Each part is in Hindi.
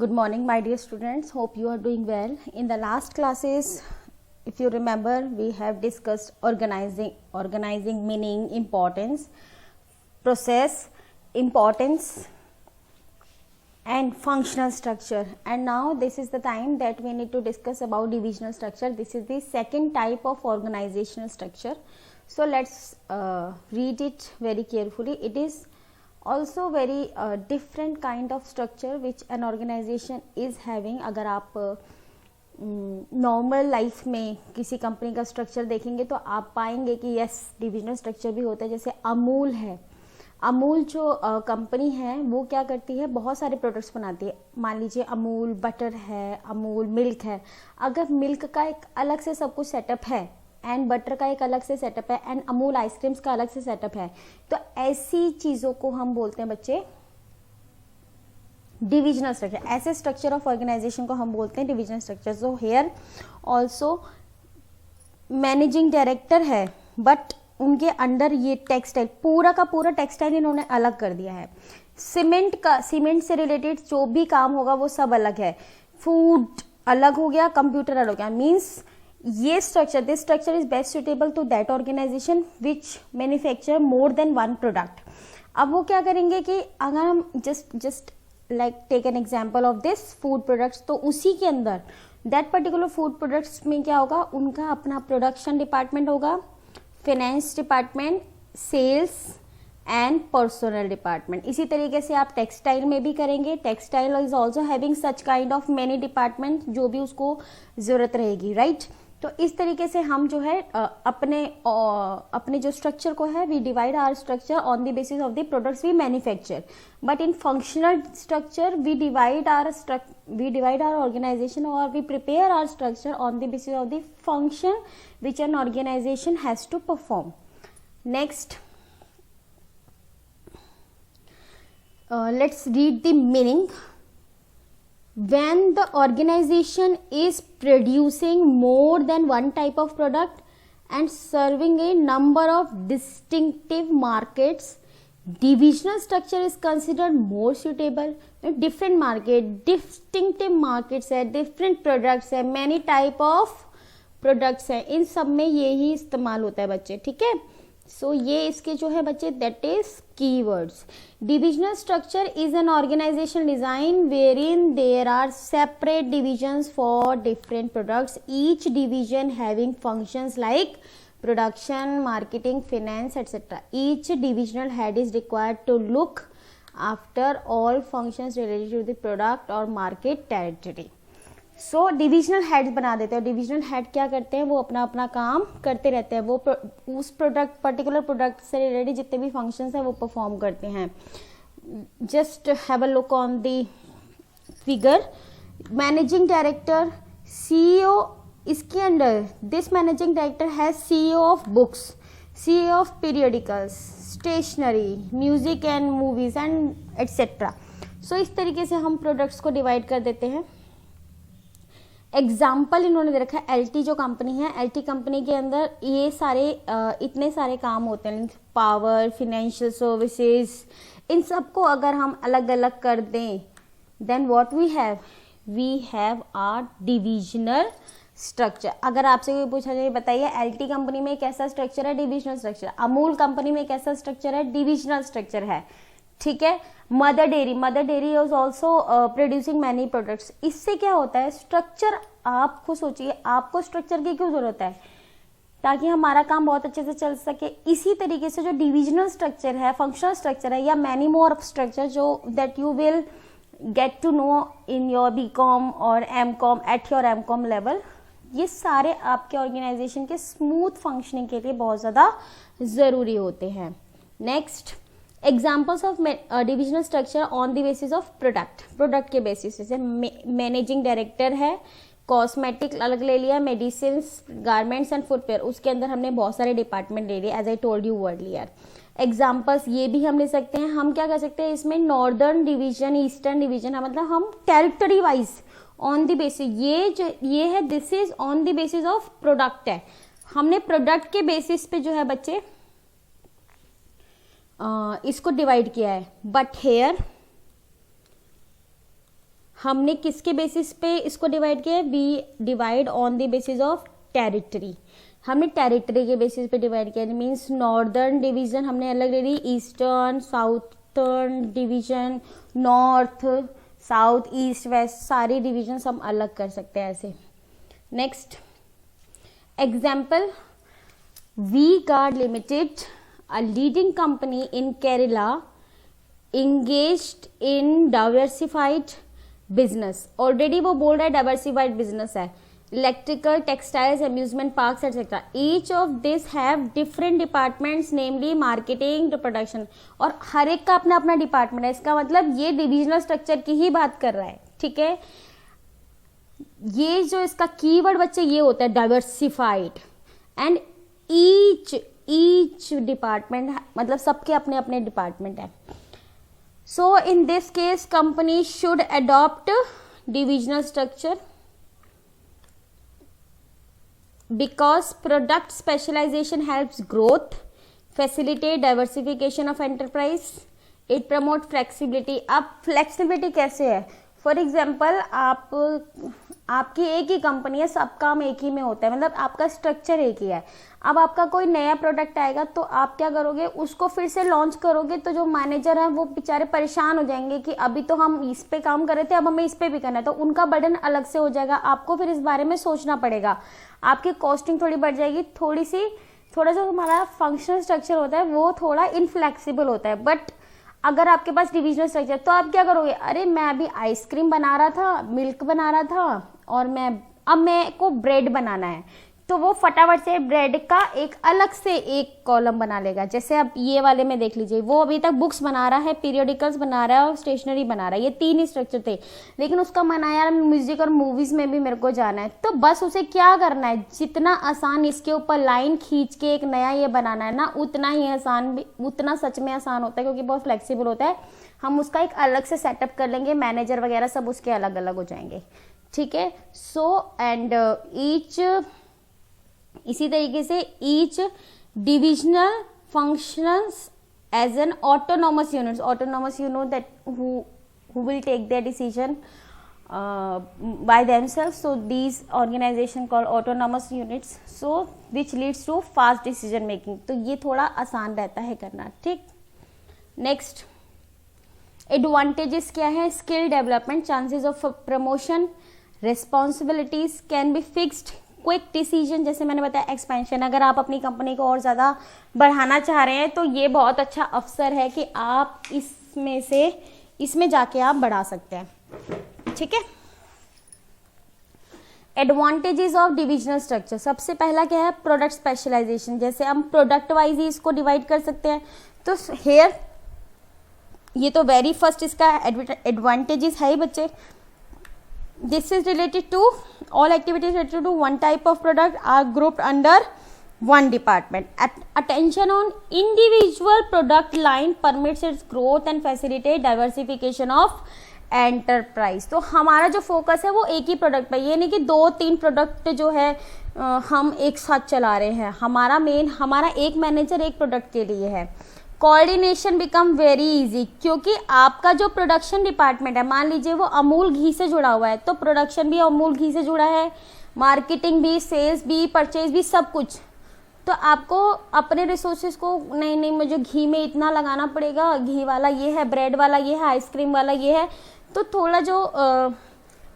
Good morning, my dear students. Hope you are doing well. In the last classes, if you remember, we have discussed organizing meaning, importance, process, importance, and functional structure. And now this is the time that we need to discuss about divisional structure. This is the second type of organizational structure. So let's read it very carefully. It is also very different kind of structure which an organization is having. अगर आप नॉर्मल लाइफ में किसी कंपनी का स्ट्रक्चर देखेंगे तो आप पाएंगे कि यस डिविजनल स्ट्रक्चर भी होता है. जैसे अमूल है, अमूल जो कंपनी है वो क्या करती है, बहुत सारे प्रोडक्ट्स बनाती है. मान लीजिए अमूल बटर है, अमूल मिल्क है. अगर मिल्क का एक अलग से सब कुछ सेटअप है एंड बटर का एक अलग से सेटअप है एंड अमूल आइसक्रीम्स का अलग से सेटअप है, तो ऐसी चीजों को हम बोलते हैं बच्चे डिविजनल स्ट्रक्चर. ऐसे स्ट्रक्चर ऑफ ऑर्गेनाइजेशन को हम बोलते हैं divisional structure. So here also managing director है बट उनके अंडर ये टेक्सटाइल, पूरा का पूरा टेक्सटाइल इन्होंने अलग कर दिया है. सीमेंट से रिलेटेड जो भी काम होगा वो सब अलग है. फूड अलग हो गया, कंप्यूटर अलग हो गया. मीन्स ये structure, this structure is best suitable to that organisation which manufacture more than one product. अब वो क्या करेंगे कि अगर हम just like take an example of this food products, तो उसी के अंदर दैट पर्टिकुलर फूड प्रोडक्ट्स में क्या होगा, उनका अपना प्रोडक्शन डिपार्टमेंट होगा, finance department, sales and personal department. इसी तरीके से आप टेक्सटाइल में भी करेंगे. Textile is also having such kind of many department जो भी उसको जरूरत रहेगी, राइट. तो इस तरीके से हम जो है अपने जो स्ट्रक्चर को है, we divide our structure on the basis of the products we manufacture. But in functional structure we divide our organisation और we prepare our structure on the basis of the function which an organisation has to perform. Next, let's read the meaning. When the organization is producing more than one type of product and serving a number of distinctive markets, divisional structure is considered more suitable. Different market, distinctive markets है, different products है, many type of products है, इन सब में यही इस्तेमाल होता है बच्चे, ठीक है. सो ये इसके जो है बच्चे that is keywords. Divisional structure is an organisation design where in there are separate divisions for different products, each division having functions like production, marketing, finance etcetera. Each divisional head is required to look after all functions related to the product और market territory. So divisional head बना देते हैं. डिविजनल हेड क्या करते हैं, वो अपना अपना काम करते रहते हैं. वो उस प्रोडक्ट, पर्टिकुलर प्रोडक्ट से रिलेटेड जितने भी फंक्शंस हैं वो परफॉर्म करते हैं. Just have a look on the figure. Managing director, CEO, इसके under this managing director has CEO of books, CEO of periodicals, stationery, music and movies and etcetera. So इस तरीके से हम प्रोडक्ट्स को डिवाइड कर देते हैं. एग्जाम्पल इन्होंने दे रखा है एलटी जो कंपनी है. एलटी कंपनी के अंदर ये सारे इतने सारे काम होते हैं, पावर, फाइनेंशियल सर्विसेज, इन सबको अगर हम अलग अलग कर दें then what we have are divisional structure. अगर आपसे कोई पूछा जाए बताइए एलटी कंपनी में कैसा स्ट्रक्चर है, डिविजनल स्ट्रक्चर. अमूल कंपनी में कैसा स्ट्रक्चर है, डिविजनल स्ट्रक्चर है, ठीक है. Mother dairy is also producing many products. इससे क्या होता है, स्ट्रक्चर, आप खुद सोचिए आपको स्ट्रक्चर की क्यों जरूरत है, ताकि हमारा काम बहुत अच्छे से चल सके. इसी तरीके से जो डिविजनल स्ट्रक्चर है, फंक्शनल स्ट्रक्चर है, या मैनी मोर स्ट्रक्चर जो that you will get to know in your BCom और MCom at your MCom level, ये सारे आपके ऑर्गेनाइजेशन के स्मूथ फंक्शनिंग के लिए बहुत ज्यादा जरूरी होते हैं. Next, examples of divisional structure on the basis of product के बेसिस. जैसे मैनेजिंग डायरेक्टर है, कॉस्मेटिक अलग ले लिया, मेडिसिन, गारमेंट्स एंड फुटवेयर, उसके अंदर हमने बहुत सारे डिपार्टमेंट ले लिए as I told you earlier. Examples ये भी हम ले सकते हैं. हम क्या कर सकते हैं इसमें, नॉर्दर्न डिवीजन, ईस्टर्न डिवीजन, मतलब हम territory wise on the basis, ये है this is on the basis of product है. हमने प्रोडक्ट के बेसिस पे जो है बच्चे इसको डिवाइड किया है. बट हेयर हमने किसके बेसिस पे इसको डिवाइड किया है? We divide on the basis of territory. हमने टेरिटरी के बेसिस पे डिवाइड किया, मीन्स नॉर्दर्न डिवीजन हमने अलग ले ली, eastern southern division, north south east west, सारी डिवीजन हम अलग कर सकते हैं ऐसे। Next example, V Guard limited, a leading company in Kerala, engaged in diversified business। Already वो बोल रहा है डाइवर्सिफाइड बिजनेस है, electrical, textiles, amusement parks etcetera. Each of this have different departments, namely marketing to production. और हर एक का अपना अपना डिपार्टमेंट है, इसका मतलब ये डिविजनल स्ट्रक्चर की ही बात कर रहा है, ठीक है। ये जो इसका कीवर्ड बच्चे ये होता है डाइवर्सिफाइड, एंड ईच डिपार्टमेंट मतलब सबके अपने अपने डिपार्टमेंट है। So in this case company should adopt divisional structure because product specialization helps growth, facilitate diversification of enterprise, it promote flexibility। अब flexibility कैसे है? फॉर एग्जाम्पल आपकी एक ही कंपनी है, सब काम एक ही में होता है, मतलब आपका स्ट्रक्चर एक ही है। अब आपका कोई नया प्रोडक्ट आएगा तो आप क्या करोगे, उसको फिर से लॉन्च करोगे तो जो मैनेजर है वो बेचारे परेशान हो जाएंगे कि अभी तो हम इस पे काम कर रहे थे, अब हमें इस पे भी करना है, तो उनका बर्डन अलग से हो जाएगा। आपको फिर इस बारे में सोचना पड़ेगा, आपकी कॉस्टिंग थोड़ी बढ़ जाएगी, थोड़ा सा हमारा फंक्शनल स्ट्रक्चर होता है वो थोड़ा इनफ्लेक्सिबल होता है। बट अगर आपके पास डिविजनल स्ट्रक्चर, तो आप क्या करोगे, अरे मैं अभी आइसक्रीम बना रहा था, मिल्क बना रहा था, और अब मेरे को ब्रेड बनाना है, तो वो फटाफट से ब्रेड का एक अलग से एक कॉलम बना लेगा। जैसे अब ये वाले में देख लीजिए, वो अभी तक बुक्स बना रहा है, पीरियडिकल्स बना रहा है और स्टेशनरी बना रहा है, ये 3 ही स्ट्रक्चर थे, लेकिन उसका मन आया म्यूजिक और मूवीज में भी मेरे को जाना है, तो बस उसे क्या करना है, जितना आसान इसके ऊपर लाइन खींच के एक नया ये बनाना है ना, उतना ही आसान, उतना सच में आसान होता है, क्योंकि बहुत फ्लेक्सिबल होता है। हम उसका एक अलग से सेटअप कर लेंगे, मैनेजर वगैरह सब उसके अलग अलग हो जाएंगे, ठीक है। सो एंड इसी तरीके से each divisional functions as an autonomous units. Autonomous, you know that who will take their decision by themselves, so these organization called autonomous units, so which leads to fast decision making। तो ये थोड़ा आसान रहता है करना, ठीक। नेक्स्ट एडवांटेजेस क्या है, skill development, chances of promotion, responsibilities can be fixed, quick decision, जैसे मैंने बताया एक्सपेंशन, अगर आप अपनी कंपनी को और ज़्यादा बढ़ाना चाह रहे हैं तो ये बहुत अच्छा अवसर है कि आप इसमें जाके आप बढ़ा सकते हैं, ठीक है। एडवांटेजेस ऑफ डिविजनल स्ट्रक्चर, सबसे पहला क्या है, प्रोडक्ट स्पेशलाइजेशन, जैसे हम प्रोडक्ट वाइज ही इसको डिवाइड कर सकते हैं। तो हेयर ये तो वेरी फर्स्ट इसका एडवांटेजेस है ही बच्चे। This is related to all activities related to one type of product are grouped under one department. Attention on individual product line permits its growth and facilitate diversification of enterprise। तो हमारा जो फोकस है वो एक ही प्रोडक्ट पे, ये नहीं कि 2-3 प्रोडक्ट जो है हम एक साथ चला रहे हैं। हमारा एक मैनेजर एक प्रोडक्ट के लिए है। कोऑर्डिनेशन बिकम वेरी इजी, क्योंकि आपका जो प्रोडक्शन डिपार्टमेंट है, मान लीजिए वो अमूल घी से जुड़ा हुआ है, तो प्रोडक्शन भी अमूल घी से जुड़ा है, मार्केटिंग भी, सेल्स भी, परचेज भी, सब कुछ। तो आपको अपने रिसोर्सेज को नहीं मुझे घी में इतना लगाना पड़ेगा, घी वाला ये है, ब्रेड वाला ये है, आइसक्रीम वाला ये है, तो थोड़ा जो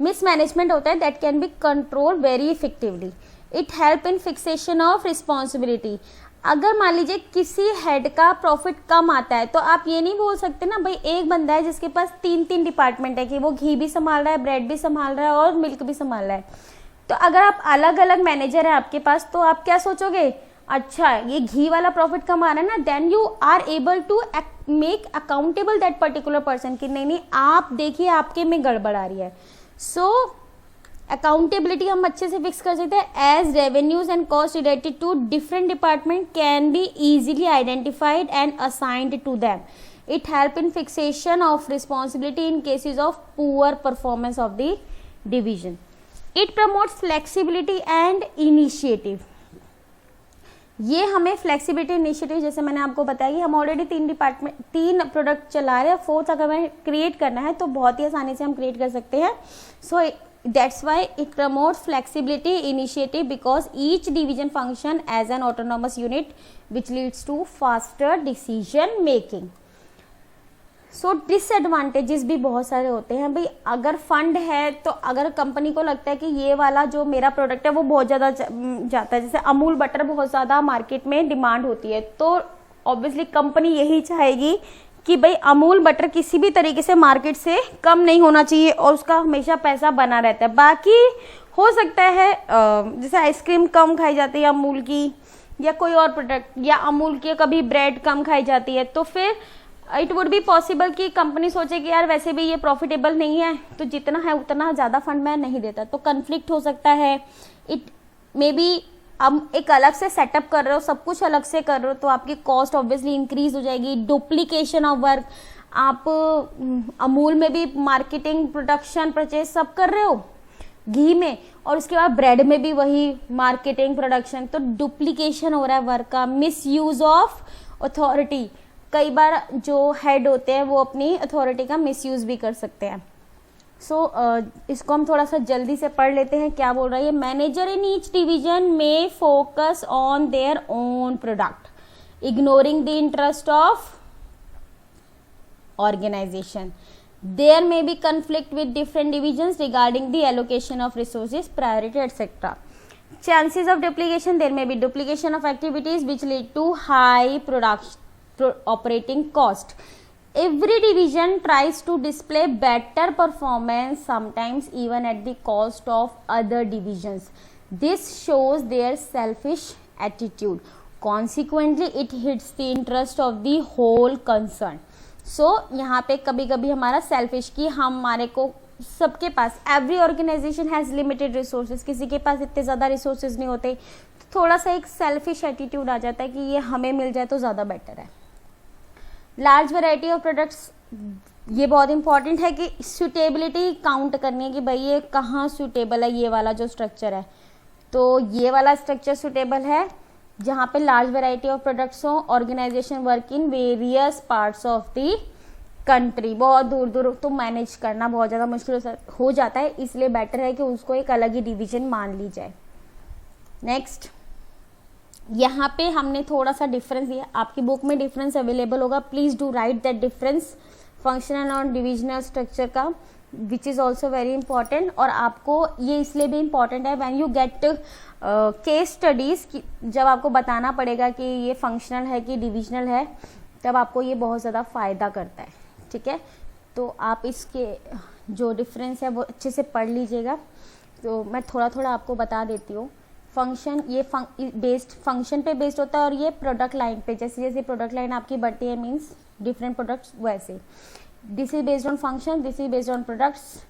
मिसमैनेजमेंट होता है that can be control very effectively. It help in fixation of responsibility. अगर मान लीजिए किसी हेड का प्रॉफिट कम आता है, तो आप ये नहीं बोल सकते ना, भाई एक बंदा है जिसके पास 3 डिपार्टमेंट है कि वो घी भी संभाल रहा है, ब्रेड भी संभाल रहा है और मिल्क भी संभाल रहा है। तो अगर आप अलग अलग मैनेजर है आपके पास, तो आप क्या सोचोगे, अच्छा ये घी वाला प्रॉफिट कम आ रहा है ना, then you are able to make accountable that particular person कि नहीं आप देखिए आपके में गड़बड़ आ रही है। सो अकाउंटेबिलिटी हम अच्छे से फिक्स कर सकते हैं। As revenues and cost related to different department can be easily identified and assigned to them. It help in fixation of responsibility in cases of poor performance of the division. It promotes flexibility and initiative. ये हमें फ्लेक्सिबिलिटी इनिशिएटिव, जैसे मैंने आपको बताया कि हम ऑलरेडी 3 प्रोडक्ट चला रहे हैं, 4th अगर हमें क्रिएट करना है तो बहुत ही आसानी से हम क्रिएट कर सकते हैं. So that's why it promotes flexibility initiative because each division function as an autonomous unit which leads to faster decision making. So disadvantages भी बहुत सारे होते हैं भाई. अगर फंड है तो अगर कंपनी को लगता है कि ये वाला जो मेरा प्रोडक्ट है वो बहुत ज़्यादा जाता है, जैसे अमूल बटर बहुत ज़्यादा मार्केट में डिमांड होती है, तो ऑब्वियसली कंपनी यही चाहेगी कि भाई अमूल बटर किसी भी तरीके से मार्केट से कम नहीं होना चाहिए और उसका हमेशा पैसा बना रहता है. बाकी हो सकता है जैसे आइसक्रीम कम खाई जाती है अमूल की, या कोई और प्रोडक्ट, या अमूल की कभी ब्रेड कम खाई जाती है, तो फिर इट वुड बी पॉसिबल कि कंपनी सोचे कि यार वैसे भी ये प्रॉफिटेबल नहीं है तो जितना है उतना ज़्यादा फंड मैं नहीं देता, तो कन्फ्लिक्ट हो सकता है. इट मे बी अब एक अलग से सेटअप कर रहे हो, सब कुछ अलग से कर रहे हो, तो आपकी कॉस्ट ऑब्वियसली इंक्रीज हो जाएगी. डुप्लीकेशन ऑफ वर्क, आप अमूल में भी मार्केटिंग, प्रोडक्शन, परचेज सब कर रहे हो घी में, और उसके बाद ब्रेड में भी वही मार्केटिंग, प्रोडक्शन, तो डुप्लीकेशन हो रहा है वर्क का. मिस यूज ऑफ अथॉरिटी, कई बार जो हेड होते हैं वो अपनी अथॉरिटी का मिसयूज भी कर सकते हैं. सो इसको हम थोड़ा सा जल्दी से पढ़ लेते हैं क्या बोल रहा है ये. मैनेजर इन ईच डिवीजन में focus on their own product ignoring the interest of organisation. There may be conflict with different divisions regarding the allocation of resources, priority, etc. Chances of duplication, there may be duplication of activities which lead to high operating cost. Every division tries to display better performance, sometimes even at the cost of other divisions. This shows their selfish attitude. Consequently, it hits the interest of the whole concern. So यहाँ पे कभी कभी हमारा सेल्फिश कि हमारे को सबके पास, every organisation has limited resources, किसी के पास इतने ज़्यादा रिसोर्सेज नहीं होते, तो थोड़ा सा एक सेल्फिश एटीट्यूड आ जाता है कि ये हमें मिल जाए तो ज़्यादा बेटर है. लार्ज वैरायटी ऑफ प्रोडक्ट्स, ये बहुत इंपॉर्टेंट है कि सूटेबिलिटी काउंट करनी है कि भाई ये कहाँ सूटेबल है. ये वाला जो स्ट्रक्चर है, तो ये वाला स्ट्रक्चर सूटेबल है जहाँ पे लार्ज वैरायटी ऑफ प्रोडक्ट्स हो, organisation work in various parts of the country. बहुत दूर दूर तो मैनेज करना बहुत ज़्यादा मुश्किल हो जाता है, इसलिए बेटर है कि उसको एक अलग ही डिवीजन मान ली जाए. नेक्स्ट, यहाँ पे हमने थोड़ा सा डिफरेंस दिया, आपकी बुक में डिफरेंस अवेलेबल होगा, please do right that difference functional और डिविजनल स्ट्रक्चर का, which is also very important. और आपको ये इसलिए भी इम्पॉर्टेंट है when you get case studies, जब आपको बताना पड़ेगा कि ये फंक्शनल है कि डिविजनल है, तब आपको ये बहुत ज़्यादा फ़ायदा करता है. ठीक है, तो आप इसके जो डिफरेंस है वो अच्छे से पढ़ लीजिएगा. तो मैं थोड़ा थोड़ा आपको बता देती हूँ. फंक्शन ये फंक्शन पे बेस्ड होता है, और ये प्रोडक्ट लाइन पे, जैसे जैसे प्रोडक्ट लाइन आपकी बढ़ती है मीन्स डिफरेंट प्रोडक्ट्स वैसे. This is based on function, this is based on products.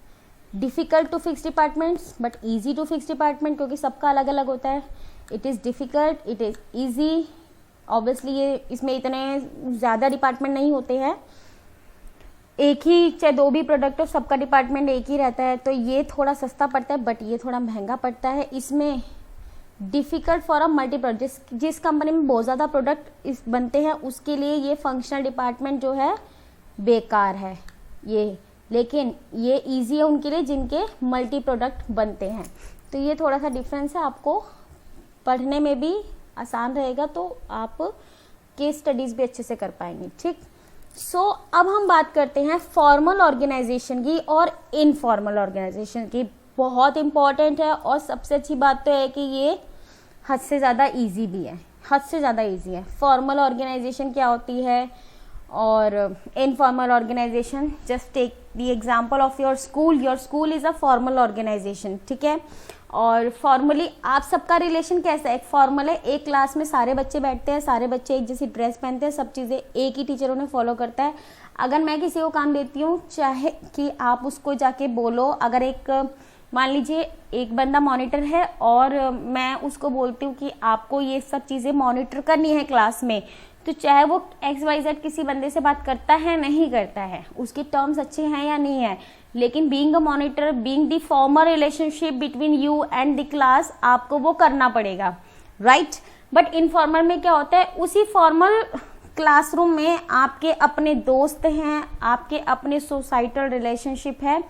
Difficult to fix departments but easy to fix department, क्योंकि सबका अलग अलग होता है. It is difficult, it is easy. Obviously ये इसमें इतने ज़्यादा डिपार्टमेंट नहीं होते हैं, एक ही चाहे 2 भी प्रोडक्ट हो, सबका डिपार्टमेंट एक ही रहता है, तो ये थोड़ा सस्ता पड़ता है, बट ये थोड़ा महंगा पड़ता है. इसमें difficult for a multi product, जिस कंपनी में बहुत ज़्यादा प्रोडक्ट इस बनते हैं उसके लिए ये फंक्शनल डिपार्टमेंट जो है बेकार है ये, लेकिन ये इजी है उनके लिए जिनके मल्टी प्रोडक्ट बनते हैं. तो ये थोड़ा सा डिफरेंस है, आपको पढ़ने में भी आसान रहेगा, तो आप केस स्टडीज़ भी अच्छे से कर पाएंगे. ठीक. सो अब हम बात करते हैं फॉर्मल ऑर्गेनाइजेशन की और इनफॉर्मल ऑर्गेनाइजेशन की. बहुत इंपॉर्टेंट है, और सबसे अच्छी बात तो है कि ये हद से ज़्यादा इजी भी है, हद से ज़्यादा इजी है. फॉर्मल ऑर्गेनाइजेशन क्या होती है और informal organisation. Just take the example of your school. Your school is a formal organisation. ठीक है, और फॉर्मली आप सबका रिलेशन कैसा है? एक फॉर्मल है, एक क्लास में सारे बच्चे बैठते हैं, सारे बच्चे एक जैसी ड्रेस पहनते हैं, सब चीज़ें एक ही टीचर उन्हें फॉलो करता है. अगर मैं किसी को काम देती हूँ, चाहे कि आप उसको जाके बोलो, अगर एक मान लीजिए एक बंदा मॉनिटर है और मैं उसको बोलती हूँ कि आपको ये सब चीज़ें मॉनिटर करनी है क्लास में, तो चाहे वो XYZ किसी बंदे से बात करता है नहीं करता है, उसके टर्म्स अच्छे हैं या नहीं है, लेकिन being a monitor, being the formal relationship between you and the class, आपको वो करना पड़ेगा. राइट. बट इनफॉर्मल में क्या होता है, उसी फॉर्मल क्लासरूम में आपके अपने दोस्त हैं, आपके अपने सोसाइटल रिलेशनशिप है,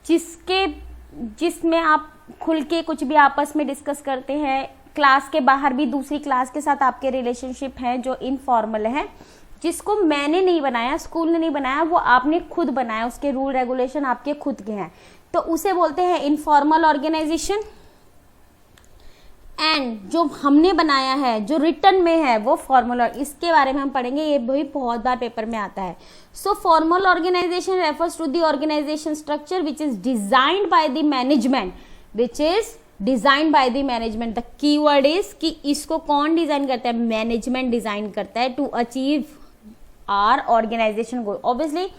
जिसमें आप खुल के कुछ भी आपस में डिस्कस करते हैं। क्लास के बाहर भी दूसरी क्लास के साथ आपके रिलेशनशिप हैं जो इनफॉर्मल है, जिसको मैंने नहीं बनाया, स्कूल ने नहीं बनाया, वो आपने खुद बनाया, उसके रूल रेगुलेशन आपके खुद के हैं, तो उसे बोलते हैं इनफॉर्मल ऑर्गेनाइजेशन। एंड जो हमने बनाया है, जो रिटर्न में है, वो फॉर्मल, और इसके बारे में हम पढ़ेंगे, ये भी बहुत बार पेपर में आता है। So formal organisation refers to the organisation structure which is designed by the management, which is design by the management. The keyword is कि इसको कौन डिजाइन करता है, मैनेजमेंट डिजाइन करता है, to achieve our organisation goal. Obviously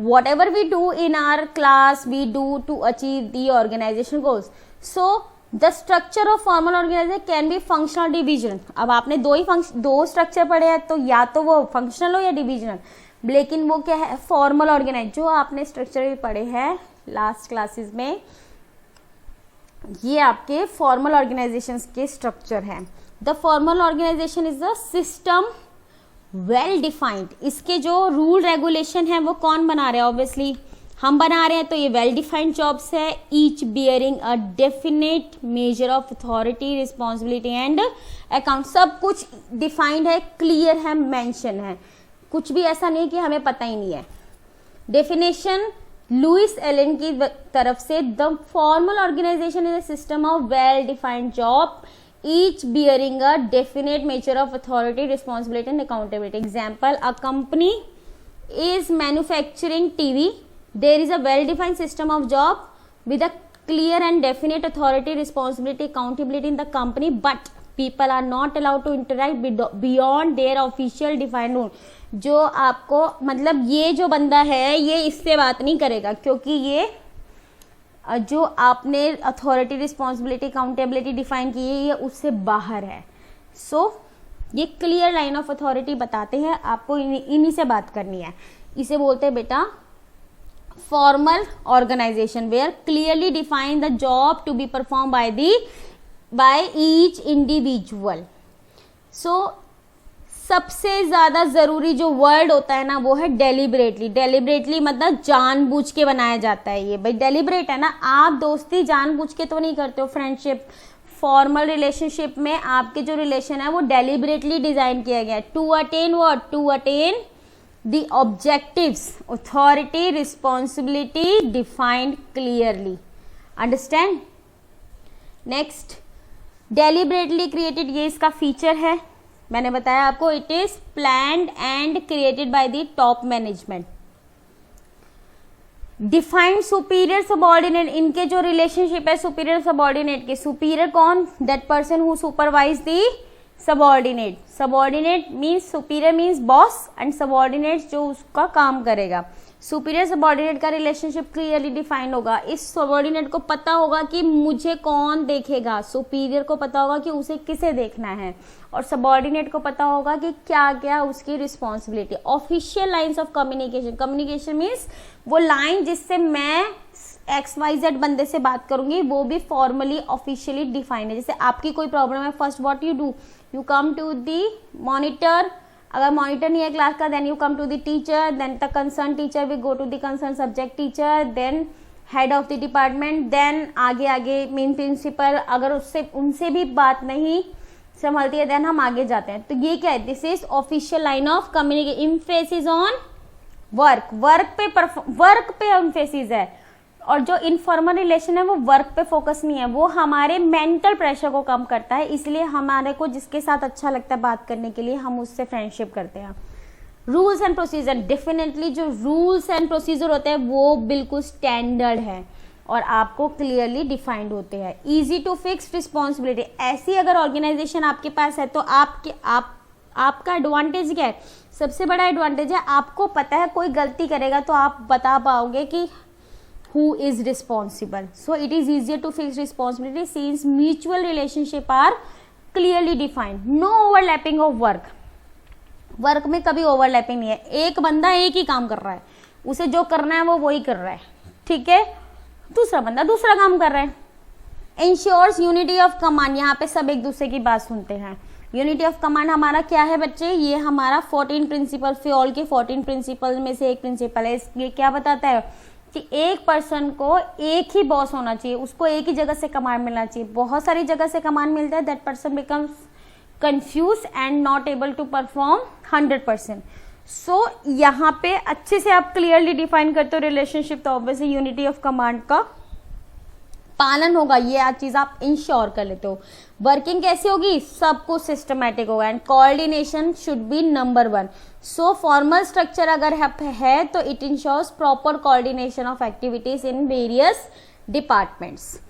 whatever we do in our class we do to achieve the organization goals. So the structure of formal organization can be functional division. अब आपने दो स्ट्रक्चर पढ़े हैं, तो या तो वो फंक्शनल हो या डिविजनल, लेकिन वो क्या है, फॉर्मल ऑर्गेनाइज, जो आपने स्ट्रक्चर भी पढ़े हैं लास्ट क्लासेस में, ये आपके फॉर्मल ऑर्गेनाइजेशंस के स्ट्रक्चर हैं। The formal organisation is the system well defined. इसके जो रूल रेगुलेशन है वो कौन बना रहे हैं, ऑब्वियसली हम बना रहे हैं, तो ये वेल डिफाइंड जॉब्स है, each bearing a definite measure of authority, responsibility and account. सब कुछ डिफाइंड है, क्लियर है, मेंशन है, कुछ भी ऐसा नहीं कि हमें पता ही नहीं है। डेफिनेशन लुइस एलन की तरफ से, the formal organisation is a system of well defined job, each bearing a definite measure of authority, responsibility and accountability. Example, a company is manufacturing TV. There is a well-defined system of job with a clear and definite authority, responsibility, accountability in the company, but people are not allowed to interact beyond their official defined rule. जो आपको मतलब ये जो बंदा है ये इससे बात नहीं करेगा, क्योंकि ये जो आपने अथॉरिटी, रिस्पॉन्सिबिलिटी, अकाउंटेबिलिटी डिफाइन की है, ये उससे बाहर है। सो ये क्लियर लाइन ऑफ अथॉरिटी बताते हैं, आपको इन्हीं से बात करनी है। इसे बोलते हैं बेटा formal organisation, where clearly define the job to be perform by each individual. So सबसे ज्यादा जरूरी जो वर्ड होता है ना वो है डेलिबरेटली। डेलिबरेटली मतलब जानबूझ के बनाया जाता है, ये भाई डेलिबरेट है ना, आप दोस्ती जानबूझ के तो नहीं करते हो। फ्रेंडशिप, फॉर्मल रिलेशनशिप में आपके जो रिलेशन है वो डेलिबरेटली डिजाइन किया गया है, to attain what, to attain the objectives, authority, responsibility defined clearly. Understand. Next, deliberately created, ये इसका फीचर है, मैंने बताया आपको, it is planned and created by the top management. Defined superior subordinate, इनके जो रिलेशनशिप है सुपीरियर सबऑर्डिनेट के, सुपीरियर कौन, that person who supervise the subordinate. Subordinate means, superior means boss and subordinate जो उसका काम करेगा। सुपीरियर सबऑर्डिनेट का रिलेशनशिप क्लियरली डिफाइंड होगा। इस सबऑर्डिनेट को पता होगा कि मुझे कौन देखेगा, सुपीरियर को पता होगा कि उसे किसे देखना है, और सबऑर्डिनेट को पता होगा कि क्या क्या उसकी responsibility. Official lines of communication, communication means वो लाइन जिससे मैं XYZ बंदे से बात करूंगी, वो भी फॉर्मली ऑफिशियली डिफाइंड है। जैसे आपकी कोई प्रॉब्लम है, first what you do, you come to the monitor, अगर मॉनिटर नहीं है क्लास का, then you come to the teacher, then the concern teacher we go to the concern subject teacher, then head of the department, then आगे मेन प्रिंसिपल। अगर उससे उनसे भी बात नहीं संभलती है देन हम आगे जाते हैं। तो ये क्या है, this is official line of communication. Emphasis on work, work पे एम्फेसिस है, और जो इनफॉर्मल रिलेशन है वो वर्क पे फोकस नहीं है, वो हमारे मेंटल प्रेशर को कम करता है, इसलिए हमारे को जिसके साथ अच्छा लगता है बात करने के लिए हम उससे फ्रेंडशिप करते हैं। रूल्स एंड प्रोसीजर, डेफिनेटली जो रूल्स एंड प्रोसीजर होते हैं वो बिल्कुल स्टैंडर्ड है और आपको क्लियरली डिफाइंड होते हैं। इजी टू फिक्स रिस्पॉन्सिबिलिटी, ऐसी अगर ऑर्गेनाइजेशन आपके पास है तो आपका एडवांटेज क्या है, सबसे बड़ा एडवांटेज है आपको पता है कोई गलती करेगा तो आप बता पाओगे कि who is responsible. So it is easier to fix responsibility since mutual relationship are clearly defined. No overlapping of work. Work में कभी ओवरलैपिंग नहीं है, एक बंदा एक ही काम कर रहा है, उसे जो करना है वो वही कर रहा है, ठीक है, दूसरा बंदा दूसरा काम कर रहा है। इंश्योर्स यूनिटी ऑफ कमांड, यहाँ पे सब एक दूसरे की बात सुनते हैं। यूनिटी ऑफ कमांड हमारा क्या है बच्चे, ये हमारा 14 प्रिंसिपल, फ्योल के 14 प्रिंसिपल में से एक प्रिंसिपल है। ये क्या बताता है कि एक पर्सन को एक ही बॉस होना चाहिए, उसको एक ही जगह से कमांड मिलना चाहिए। बहुत सारी जगह से कमांड मिलता है, that person becomes confuse and not able to perform 100%। So यहाँ पे अच्छे से आप क्लियरली डिफाइन करते हो रिलेशनशिप, तो ऑब्वियसली यूनिटी ऑफ कमांड का पालन होगा, ये आज चीज आप इंश्योर कर लेते हो। वर्किंग कैसी होगी, सब कुछ सिस्टमैटिक होगा and coordination should be number 1। So formal structure अगर है तो it ensures proper coordination of activities in various departments.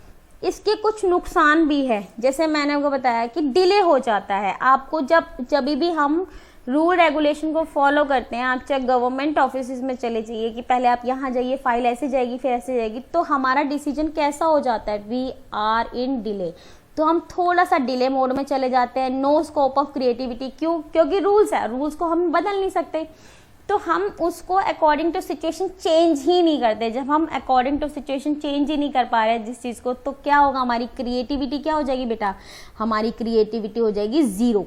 इसके कुछ नुकसान भी है, जैसे मैंने आपको बताया कि डिले हो जाता है। आपको जब भी हम रूल रेगुलेशन को फॉलो करते हैं, आप चाहे गवर्नमेंट ऑफिस में चले जाइए कि पहले आप यहाँ जाइए, फाइल ऐसे जाएगी फिर ऐसे जाएगी, तो हमारा डिसीजन कैसा हो जाता है, वी आर इन डिले। तो हम थोड़ा सा डिले मोड में चले जाते हैं, नो स्कोप ऑफ क्रिएटिविटी। क्यों? क्योंकि रूल्स है, रूल्स को हम बदल नहीं सकते, तो हम उसको अकॉर्डिंग टू सिचुएशन चेंज ही नहीं करते। जब हम अकॉर्डिंग टू सिचुएशन चेंज ही नहीं कर पा रहे हैं जिस चीज़ को, तो क्या होगा, हमारी क्रिएटिविटी क्या हो जाएगी बेटा, हमारी क्रिएटिविटी हो जाएगी 0।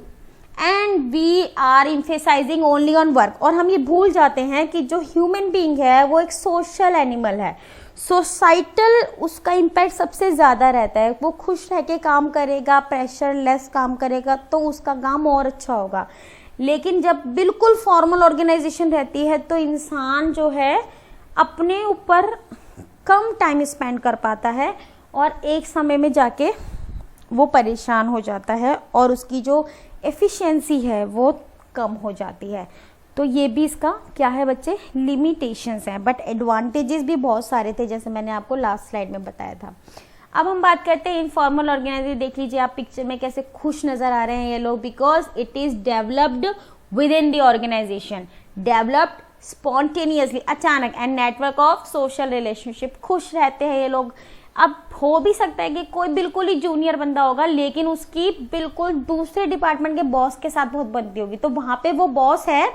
And we are emphasising only on work. और हम ये भूल जाते हैं कि जो ह्यूमन बीइंग है वो एक सोशल एनिमल है, सोसाइटल उसका इम्पैक्ट सबसे ज़्यादा रहता है। वो खुश रह के काम करेगा, प्रेशर लेस काम करेगा, तो उसका काम और अच्छा होगा। लेकिन जब बिल्कुल फॉर्मल ऑर्गेनाइजेशन रहती है तो इंसान जो है अपने ऊपर कम टाइम स्पेंड कर पाता है और एक समय में जाके वो परेशान हो जाता है और उसकी जो एफिशिएंसी है वो कम हो जाती है। तो ये भी इसका क्या है बच्चे, लिमिटेशंस हैं। बट एडवांटेजेस भी बहुत सारे थे, जैसे मैंने आपको लास्ट स्लाइड में बताया था। अब हम बात करते हैं इनफॉर्मल ऑर्गेनाइजेशन। देख लीजिए आप पिक्चर में कैसे खुश नजर आ रहे हैं ये लोग, because it is developed within the organisation, developed spontaneously, अचानक, and network of social relationship. खुश रहते हैं ये लोग। अब हो भी सकता है कि कोई बिल्कुल ही जूनियर बंदा होगा लेकिन उसकी बिल्कुल दूसरे डिपार्टमेंट के बॉस के साथ बहुत बनती होगी, तो वहां पे वो बॉस है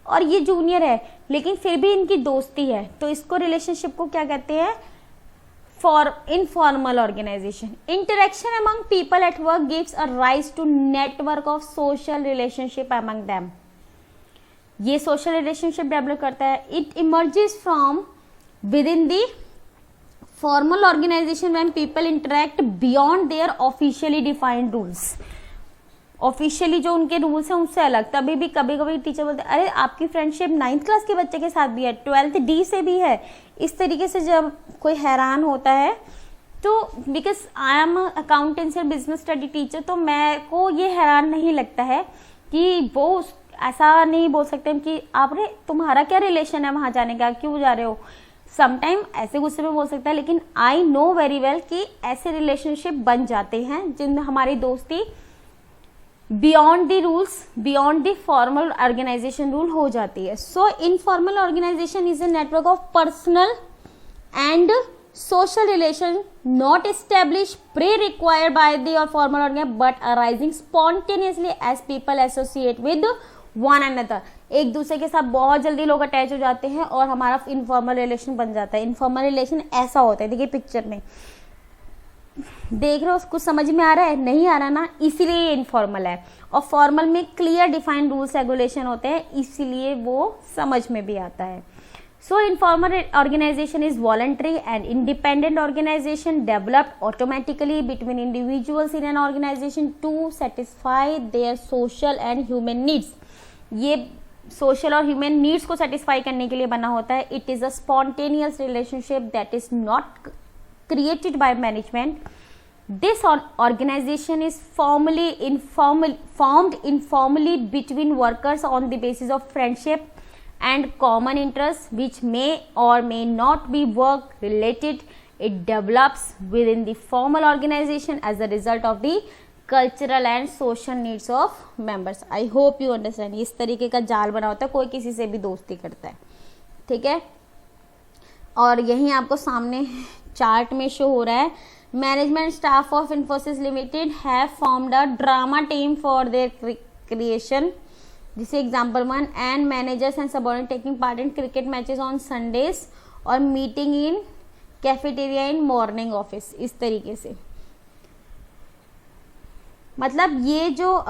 और ये जूनियर है लेकिन फिर भी इनकी दोस्ती है, तो इसको रिलेशनशिप को क्या कहते हैं, for informal organisation. Interaction among people at work gives a rise to network of social relationship among them. ये सोशल रिलेशनशिप डेवलप करता है। It emerges from with in the formal organisation when people interact beyond their officially defined rules. Officially जो उनके रूल्स हैं उससे अलग। तभी भी कभी कभी टीचर बोलते हैं अरे आपकी फ्रेंडशिप 9th क्लास के बच्चे के साथ भी है, 12th D से भी है। इस तरीके से जब कोई हैरान होता है तो बिकॉज आई एम अकाउंटेंसी और बिजनेस स्टडी टीचर, तो मैं को ये हैरान नहीं लगता है कि वो ऐसा नहीं बोल सकते कि आप रे तुम्हारा क्या रिलेशन है वहां जाने का, क्यों जा रहे हो। समटाइम ऐसे गुस्से में बोल सकता है, लेकिन आई नो वेरी वेल कि ऐसे रिलेशनशिप बन जाते हैं जिनमें हमारी दोस्ती beyond the rules, beyond the formal organisation rule हो जाती है। So informal organisation is a network of personal and social relation not established pre-required by the or formal organ but arising spontaneously as people associate with one another। एक दूसरे के साथ बहुत जल्दी लोग अटैच हो जाते हैं और हमारा इनफॉर्मल रिलेशन बन जाता है। इनफॉर्मल रिलेशन ऐसा होता है, देखिए पिक्चर में देख रहे हो, कुछ समझ में आ रहा है, नहीं आ रहा ना, इसीलिए ये इनफॉर्मल है। और फॉर्मल में क्लियर डिफाइंड रूल्स रेगुलेशन होते हैं, इसीलिए वो समझ में भी आता है। So informal organization is voluntary and independent organization developed automatically between individuals in an organization to satisfy their social and human needs। ये social और human needs को satisfy करने के लिए बना होता है। It is a spontaneous relationship that is not created by management। This organization is formed informally between workers on the basis of friendship and common interests which may or may not be work related। It develops within the formal organization as a result of the cultural and social needs of members। I hope you understand। इस तरीके का जाल बना होता है, कोई किसी से भी दोस्ती करता है, ठीक है। और यही आपको सामने चार्ट में शो हो रहा है। Management staff of Infosys limited have formed a drama team for their creation. This is example 1 and managers and subordinates taking part in cricket matches on Sundays और meeting in cafeteria in morning office। इस तरीके से मतलब ये जो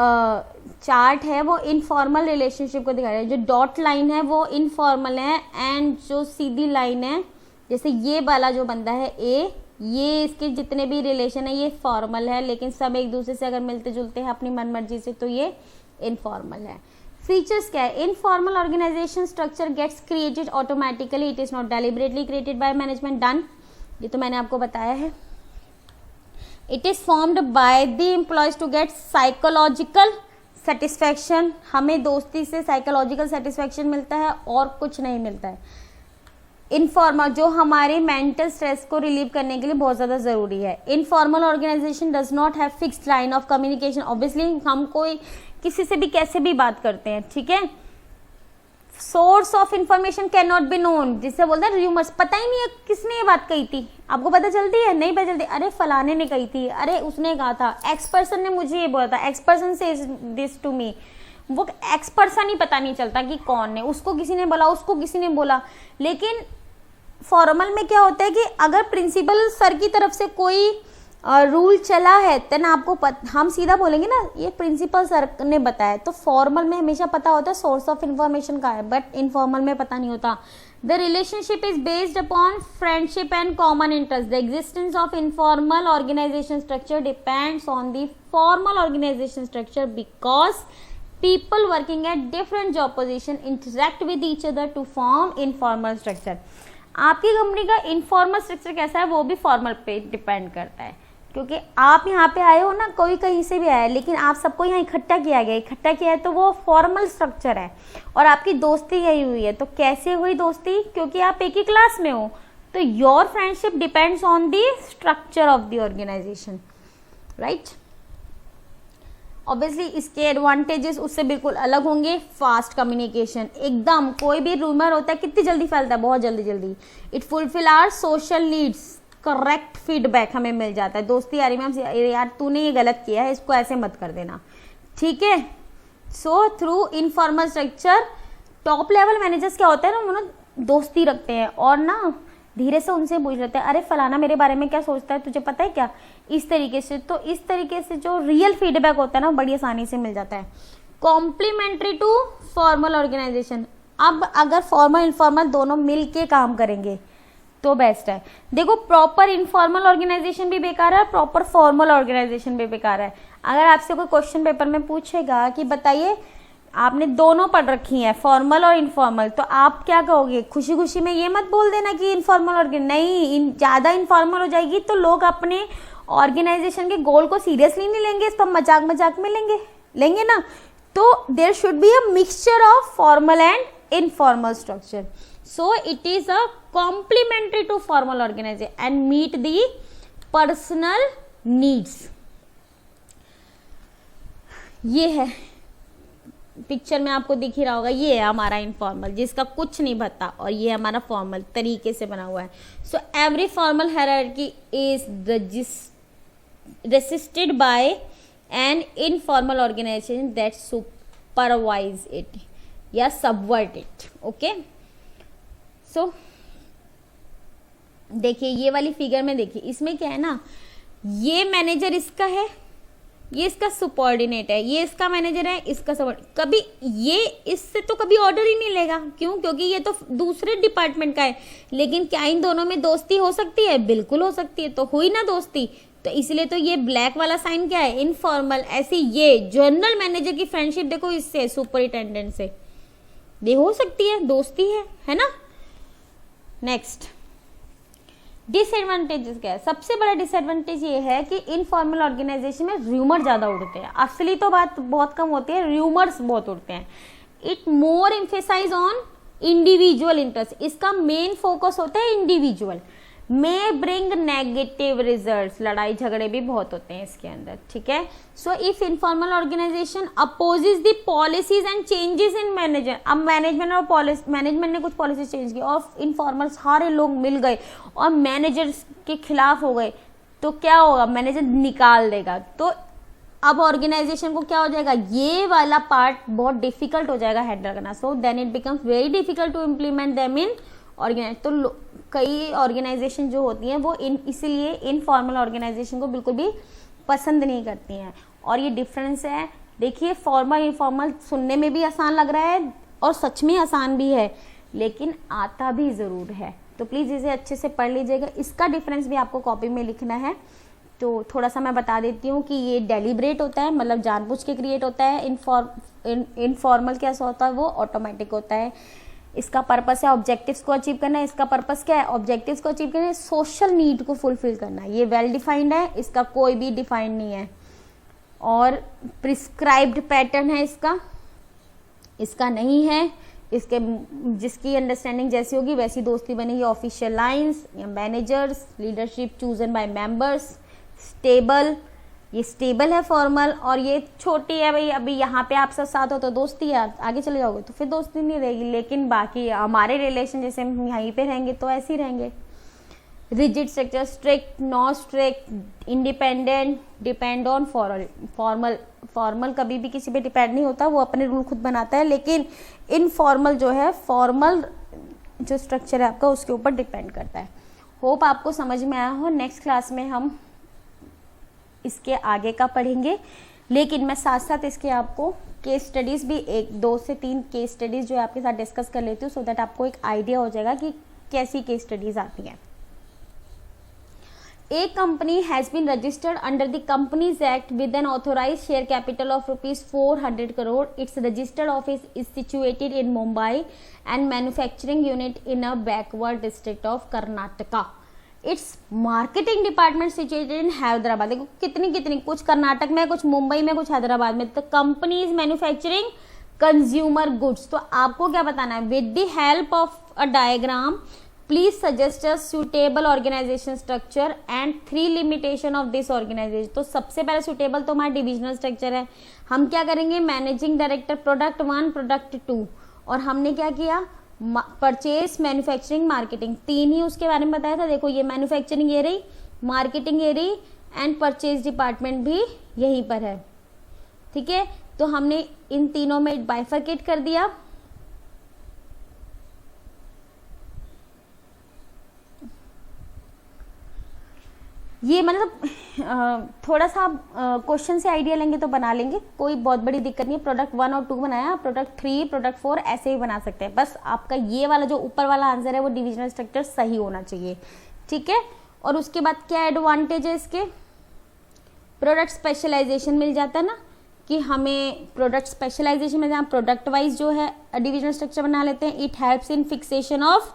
चार्ट है वो इनफॉर्मल रिलेशनशिप को दिखा रहा है। जो डॉट लाइन है वो इनफॉर्मल है, एंड जो सीधी लाइन है जैसे ये वाला जो बंदा है ए, ये इसके जितने भी रिलेशन है ये फॉर्मल है, लेकिन सब एक दूसरे से अगर मिलते जुलते हैं अपनी मनमर्जी से तो ये इनफॉर्मल है। फीचर्स क्या है? Informal organisation structure gets created automatically, it is not deliberately created by management, done, ये तो मैंने आपको बताया है। It is formed by the employees to get psychological satisfaction, हमें दोस्ती से साइकोलॉजिकल सेटिस्फैक्शन मिलता है और कुछ नहीं मिलता है। इनफॉर्मल जो हमारे मेंटल स्ट्रेस को रिलीव करने के लिए बहुत ज़्यादा ज़रूरी है। Informal organisation does not have fixed line of communication, obviously हम कोई किसी से भी कैसे भी बात करते हैं, ठीक है। Source of information can not be known, जिससे बोलते हैं रूमर्स, पता ही नहीं है किसने ये बात कही थी, आपको पता चलती है? नहीं पता चलती, अरे फलाने ने कही थी, अरे उसने कहा था, एक्स पर्सन ने मुझे ये बोला था, एक्स पर्सन से दिस टू मी, वो एक्स पर्सन ही पता नहीं चलता कि कौन है, उसको किसी ने बोला, उसको किसी ने बोला। लेकिन फॉर्मल में क्या होता है कि अगर प्रिंसिपल सर की तरफ से कोई रूल चला है तो ना आपको हम सीधा बोलेंगे ना ये प्रिंसिपल सर ने बताया, तो फॉर्मल में हमेशा पता होता है सोर्स ऑफ इंफॉर्मेशन का है, बट इनफॉर्मल में पता नहीं होता। The relationship is based upon friendship and common interest, the existence of informal organisation structure depends on the formal organisation structure because people working at different job position interact with each other to form informal structure। आपकी कंपनी का इनफॉर्मल स्ट्रक्चर कैसा है वो भी फॉर्मल पे डिपेंड करता है, क्योंकि आप यहाँ पे आए हो ना, कोई कहीं से भी आया है, लेकिन आप सबको यहाँ इकट्ठा किया गया, इकट्ठा किया है तो वो फॉर्मल स्ट्रक्चर है। और आपकी दोस्ती यही हुई है, तो कैसे हुई दोस्ती? क्योंकि आप एक ही क्लास में हो, तो your friendship depends on the structure of the organisation, right. Obviously इसके एडवांटेजेस उससे बिल्कुल अलग होंगे। फास्ट कम्युनिकेशन, एकदम कोई भी रूमर होता है कितनी जल्दी फैलता है, बहुत जल्दी जल्दी। It fulfil our social needs, correct feedback हमें मिल जाता है। दोस्ती यारी में हम यार तूने ये गलत किया है, इसको ऐसे मत कर देना, ठीक है। So through informal structure top level managers क्या होता है ना, उन्होंने दोस्ती रखते हैं और ना धीरे से उनसे पूछ लेते हैं, अरे फलाना मेरे बारे में क्या सोचता है, तुझे पता है क्या, इस तरीके से। तो इस तरीके से जो रियल फीडबैक होता है ना बड़ी आसानी से मिल जाता है। कॉम्प्लीमेंट्री टू फॉर्मल ऑर्गेनाइजेशन, अब अगर फॉर्मल इनफॉर्मल दोनों मिल के काम करेंगे तो बेस्ट है। देखो प्रॉपर इनफॉर्मल ऑर्गेनाइजेशन भी बेकार है, प्रॉपर फॉर्मल ऑर्गेनाइजेशन भी बेकार है। अगर आपसे कोई क्वेश्चन पेपर में पूछेगा कि बताइए आपने दोनों पढ़ रखी हैं फॉर्मल और इनफॉर्मल, तो आप क्या कहोगे? खुशी खुशी में ये मत बोल देना कि इनफॉर्मल ऑर्गेनाइजेशन नहीं, ज़्यादा इनफॉर्मल हो जाएगी तो लोग अपने ऑर्गेनाइजेशन के गोल को सीरियसली नहीं लेंगे, इस पर मजाक मजाक में लेंगे ना। तो there should be a mixture of formal and informal structure, so it is a complementary to formal organisation and meet the personal needs. ये है पिक्चर में आपको दिख ही रहा होगा, ये है हमारा इनफॉर्मल जिसका कुछ नहीं पता, और ये हमारा फॉर्मल तरीके से बना हुआ है। So every formal hierarchy is resisted by an informal organisation that supervise it या सबवर्ट इट, ओके। सो देखिए ये वाली फिगर में देखिए, इसमें क्या है ना, ये मैनेजर इसका है, ये इसका सुपॉर्डिनेट है, ये इसका मैनेजर है, इसका सबॉर्डिनेट। कभी ये इससे तो कभी ऑर्डर ही नहीं लेगा, क्यों? क्योंकि ये तो दूसरे डिपार्टमेंट का है। लेकिन क्या इन दोनों में दोस्ती हो सकती है? बिल्कुल हो सकती है, तो हुई ना दोस्ती। तो इसलिए तो ये ब्लैक वाला साइन क्या है? इनफॉर्मल। ऐसे ये जनरल मैनेजर की फ्रेंडशिप देखो इससे, सुपरिटेंडेंट से, ये हो सकती है, दोस्ती है ना। नेक्स्ट डिसएडवांटेजेस क्या है? सबसे बड़ा डिसएडवांटेज ये है कि इनफॉर्मल ऑर्गेनाइजेशन में र्यूमर ज्यादा उड़ते हैं, असली तो बात बहुत कम होती है, र्यूमर्स बहुत उड़ते हैं। It more emphasise on individual interest, इसका मेन फोकस होता है individual, may bring negative results, लड़ाई झगड़े भी बहुत होते हैं इसके अंदर, ठीक है। So if informal organisation opposes the policies and changes in manager, अब मैनेजमेंट ने कुछ पॉलिसी चेंज की और इनफॉर्मल सारे लोग मिल गए और मैनेजर्स के खिलाफ हो गए, तो क्या होगा? मैनेजर निकाल देगा। तो अब ऑर्गेनाइजेशन को क्या हो जाएगा? ये वाला पार्ट बहुत डिफिकल्ट हो जाएगा हैंडल करना। So then it becomes very difficult to implement them in organise. तो कई ऑर्गेनाइजेशन जो होती हैं वो इसीलिए इनफॉर्मल ऑर्गेनाइजेशन को बिल्कुल भी पसंद नहीं करती हैं। और ये डिफरेंस है। देखिए फॉर्मल इनफॉर्मल सुनने में भी आसान लग रहा है और सच में आसान भी है, लेकिन आता भी ज़रूर है। तो प्लीज़ इसे अच्छे से पढ़ लीजिएगा, इसका डिफरेंस भी आपको कॉपी में लिखना है। तो थोड़ा सा मैं बता देती हूँ कि ये डेलिब्रेट होता है, मतलब जानबूझ के क्रिएट होता है। इनफॉर्मल कैसा होता है, वो ऑटोमेटिक होता है। इसका पर्पस है ऑब्जेक्टिव्स को अचीव करना है। इसका पर्पस क्या है, ऑब्जेक्टिव्स को अचीव करना है, सोशल नीड को फुलफिल करना है। ये वेल डिफाइंड है, इसका कोई भी डिफाइंड नहीं है। और प्रिस्क्राइब्ड पैटर्न है इसका नहीं है। इसके जिसकी अंडरस्टैंडिंग जैसी होगी वैसी दोस्ती बनेगी। ऑफिशियल लाइंस या managers, leadership chosen bye members, stable, ये स्टेबल है फॉर्मल। और ये छोटी है भाई, अभी यहाँ पे आप सब साथ हो तो दोस्ती है, आगे चले जाओगे तो फिर दोस्ती नहीं रहेगी। लेकिन बाकी हमारे रिलेशन जैसे हम यहीं पे रहेंगे तो ऐसे ही रहेंगे। Rigid structure, strict, not strict, independent, depend on formal. Formal कभी भी किसी पे डिपेंड नहीं होता, वो अपने रूल खुद बनाता है। लेकिन इनफॉर्मल जो है, फॉर्मल जो स्ट्रक्चर है आपका, उसके ऊपर डिपेंड करता है। होप आपको समझ में आया हो। नेक्स्ट क्लास में हम इसके आगे का पढ़ेंगे, लेकिन मैं साथ साथ इसके आपको केस स्टडीज भी 2 से 3 केस स्टडीज जो है आपके साथ डिस्कस कर लेती हूँ, सो दैट आपको एक आइडिया हो जाएगा कि कैसी केस स्टडीज आती हैं। A company has been registered under the Companies Act with an authorized share capital of rupees 400 crore. Its registered office is situated in Mumbai and manufacturing unit in a backward district of Karnataka. Its marketing department situated in Hyderabad. देखो कितनी कुछ कर्नाटक में, कुछ मुंबई में, कुछ हैदराबाद में। तो company is manufacturing consumer goods. तो आपको क्या बताना है, with the help of a diagram please suggest a suitable organisation structure and 3 limitation of this organisation. तो सबसे पहले सुटेबल तो हमारा डिविजनल स्ट्रक्चर है। हम क्या करेंगे, मैनेजिंग डायरेक्टर प्रोडक्ट 1, प्रोडक्ट 2, और हमने क्या किया, परचेज, मैन्युफैक्चरिंग, मार्केटिंग, 3 ही उसके बारे में बताया था। देखो ये मैन्युफैक्चरिंग ये रही, मार्केटिंग ये रही, एंड परचेज डिपार्टमेंट भी यहीं पर है। ठीक है, तो हमने इन तीनों में बाइफरकेट कर दिया। ये मतलब थोड़ा सा क्वेश्चन से आइडिया लेंगे तो बना लेंगे, कोई बहुत बड़ी दिक्कत नहीं है। प्रोडक्ट 1 और 2 बनाया, प्रोडक्ट 3, प्रोडक्ट 4 ऐसे ही बना सकते हैं। बस आपका ये वाला जो ऊपर वाला आंसर है वो डिविजनल स्ट्रक्चर सही होना चाहिए। ठीक है, और उसके बाद क्या एडवांटेज है इसके, प्रोडक्ट स्पेशलाइजेशन मिल जाता है ना, कि हमें प्रोडक्ट स्पेशलाइजेशन में प्रोडक्ट वाइज जो है डिविजनल स्ट्रक्चर बना लेते हैं। It helps in fixation of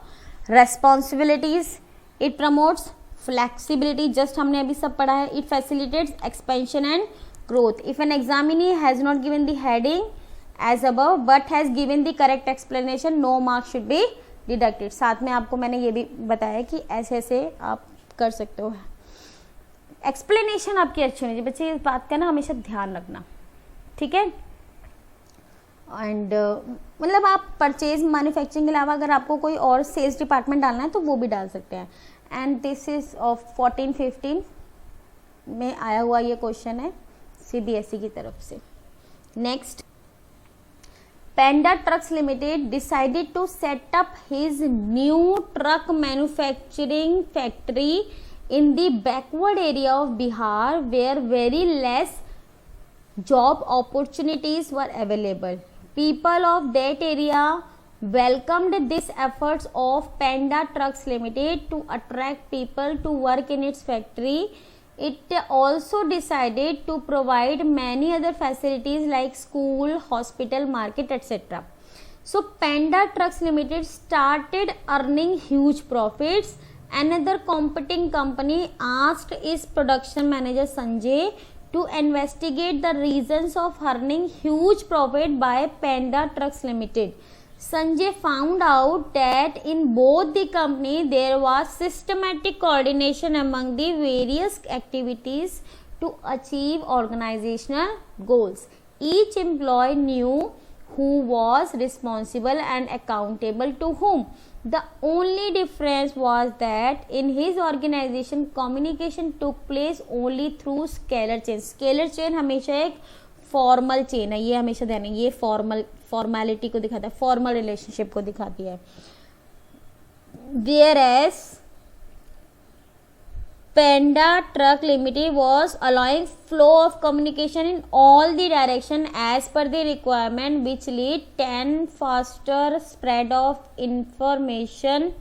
responsibilities, it promotes flexibility, just हमने अभी सब पढ़ा है। It facilitates expansion and growth. If an examinee has not given the heading as above but has given the correct explanation, no marks should be deducted. साथ में आपको मैंने ये भी बताया कि ऐसे ऐसे आप कर सकते हो। एक्सप्लेनेशन आपकी अच्छी होनी चाहिए बच्चे, इस बात का ना हमेशा ध्यान रखना। ठीक है, एंड मतलब आप परचेज मैन्युफैक्चरिंग के अलावा अगर आपको कोई और सेल्स डिपार्टमेंट डालना है तो वो भी डाल सकते हैं। एंड दिस इज ऑफ 14-15 में आया हुआ ये क्वेश्चन है CBSE की तरफ से। Next, Panda Trucks Limited decided to set up his new truck manufacturing factory in the backward area of Bihar where very less job opportunities were available. People of that area welcomed this efforts of Panda Trucks Limited to attract people to work in its factory. It also decided to provide many other facilities like school, hospital, market, etc. So Panda Trucks Limited started earning huge profits. Another competing company asked its production manager Sanjay to investigate the reasons of earning huge profit by Panda Trucks Limited. Sanjay found out that in both the company there was systematic coordination among the various activities to achieve organizational goals. Each employee knew who was responsible and accountable to whom. The only difference was that in his organization communication took place only through scalar chain. Scalar chain हमेशा एक फॉर्मल चेन है, ये हमेशा ध्यान है, ये फॉर्मेलिटी को दिखाता है, फॉर्मल रिलेशनशिप को दिखाती है। Whereas Panda Truck Limited was allowing flow of communication in all the direction as per the requirement, which lead 10 faster spread of information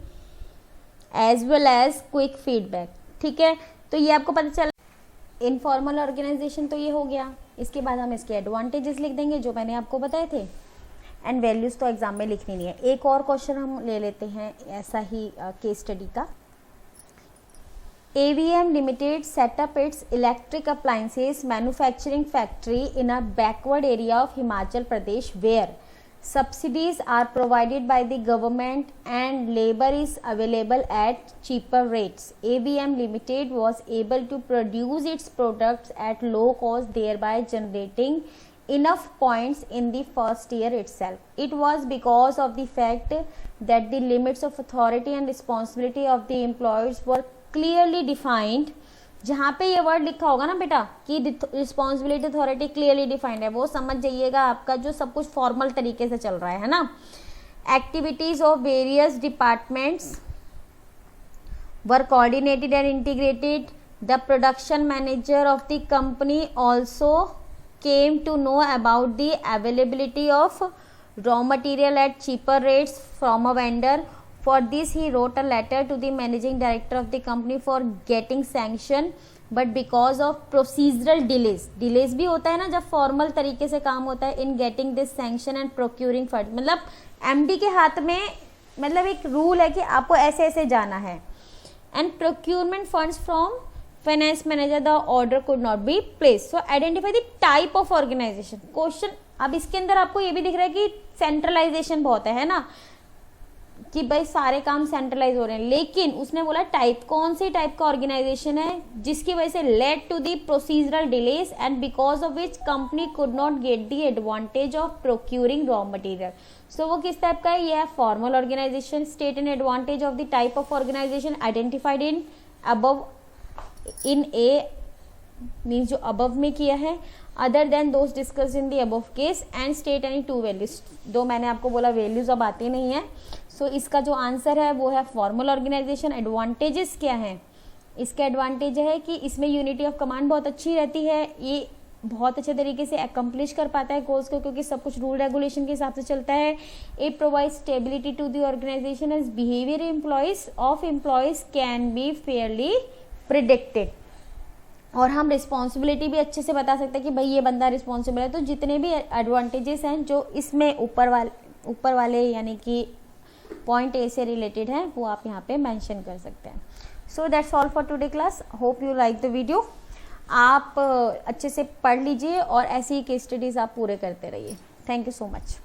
as well as quick feedback. ठीक है, तो ये आपको पता चला इनफॉर्मल ऑर्गेनाइजेशन तो ये हो गया. इसके बाद हम इसके एडवांटेजेस लिख देंगे जो मैंने आपको बताए थे, एंड वैल्यूज तो एग्जाम में लिखनी नहीं है. एक और क्वेश्चन हम ले लेते हैं ऐसा ही केस स्टडी का. AVM Limited set up its electric appliances manufacturing factory in a backward area of Himachal Pradesh where subsidies are provided by the government and labor is available at cheaper rates. AVM Limited was able to produce its products at low cost, thereby generating enough points in the first year itself. It was because of the fact that the limits of authority and responsibility of the employees were clearly defined. जहाँ पे ये वर्ड लिखा होगा ना बेटा कि रिस्पॉन्सिबिलिटी अथॉरिटी क्लियरली डिफाइंड है, वो समझ जाइएगा आपका जो सब कुछ फॉर्मल तरीके से चल रहा है ना. Activities of various departments were coordinated and integrated. The production manager of the company also came to know about the availability of raw material at cheaper rates from a vendor. For this, he wrote a letter to the managing director of the company for getting sanction, but because of procedural delays भी होता है ना जब फॉर्मल तरीके से काम होता है, in getting this sanction and procuring funds. मतलब MD के हाथ में मतलब एक रूल है कि आपको ऐसे ऐसे जाना है. And procurement funds from finance manager, the order could not be placed. So identify the type of organization. Question अब इसके अंदर आपको ये भी दिख रहा है कि सेंट्रलाइजेशन बहुत है ना, कि भाई सारे काम सेंट्रलाइज हो रहे हैं, लेकिन उसने बोला टाइप, कौन सी टाइप का ऑर्गेनाइजेशन है जिसकी वजह से led to the procedural delays and because of which company could not get the advantage of procuring raw material. So वो किस टाइप का है, ये है formal organization. State and advantage of the type of organization identified in above in a means जो अबव में किया है, other than those discuss in the above case, and state any two values. दो मैंने आपको बोला वैल्यूज अब आती नहीं है. सो इसका जो आंसर है वो है फॉर्मल ऑर्गेनाइजेशन. एडवांटेजेस क्या हैं, इसका एडवांटेज है कि इसमें यूनिटी ऑफ कमांड बहुत अच्छी रहती है, ये बहुत अच्छे तरीके से अकम्प्लिश कर पाता है कोर्स को क्योंकि सब कुछ रूल रेगुलेशन के हिसाब से चलता है. It provide stability to the organisation as behaviour employees can be fairly predicted. और हम रिस्पॉन्सिबिलिटी भी अच्छे से बता सकते हैं कि भाई ये बंदा रिस्पॉन्सिबल है. तो जितने भी एडवांटेजेस हैं जो इसमें ऊपर वाले यानी कि पॉइंट ए से रिलेटेड है वो आप यहाँ पे मेंशन कर सकते हैं. So that's all for today class. Hope you like the video. आप अच्छे से पढ़ लीजिए और ऐसी ही केस स्टडीज आप पूरे करते रहिए. Thank you so much.